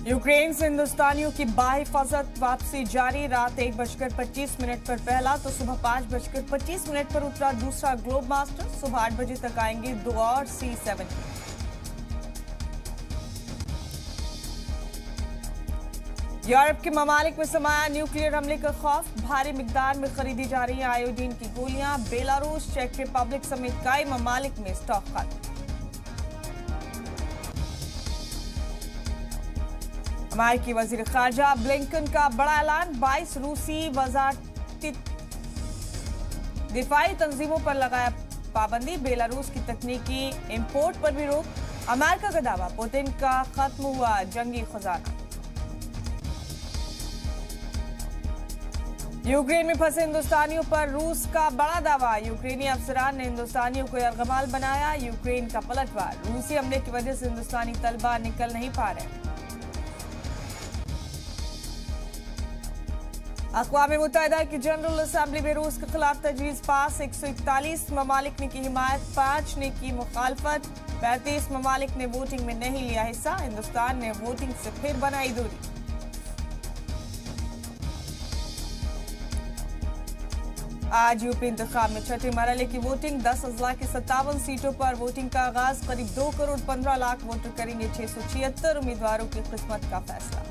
Ukraine से हिंदुस्तानियों की बाहिफाजत वापसी जारी। रात 1:25 पर पहला तो सुबह 5:25 पर उतरा दूसरा ग्लोब मास्टर। सुबह 8 बजे तक आएंगे 2 और C-17। यूरोप के ममालिक में समाया न्यूक्लियर हमले का खौफ। भारी मिकदार में खरीदी जा रही है आयोडीन की गोलियां। बेलारूस, चेक रिपब्लिक समेत कई ममालिक में स्टॉक खत्म। अमेरिकी वजीर खारजा ब्लिंकन का बड़ा ऐलान। 22 रूसी वजारती दिफाई तंजीमों पर लगाया पाबंदी। बेलारूस की तकनीकी इंपोर्ट पर भी रोक। अमेरिका का दावा, पुतिन का खत्म हुआ जंगी खजाना। यूक्रेन में फंसे हिंदुस्तानियों पर रूस का बड़ा दावा। यूक्रेनी अफसरान ने हिंदुस्तानियों को यरगमाल बनाया। यूक्रेन का पलटवार, रूसी हमले की वजह से हिंदुस्तानी तलबा निकल नहीं पा रहे। अक़वाम मुत्तहिदा की जनरल असेंबली में रूस के खिलाफ तजवीज़ पास। 141 ममालिक ने की हिमायत, 5 ने की मुखालफत। 35 ममालिक ने वोटिंग में नहीं लिया हिस्सा। हिंदुस्तान ने वोटिंग से फिर बनाई दूरी। आज यूपी इंतखाब में छठे मरहले की वोटिंग। 10 अजला की 57 सीटों पर वोटिंग का आगाज। करीब 2 करोड़ 15 लाख वोटर करेंगे 676 उम्मीदवारों की किस्मत का फैसला।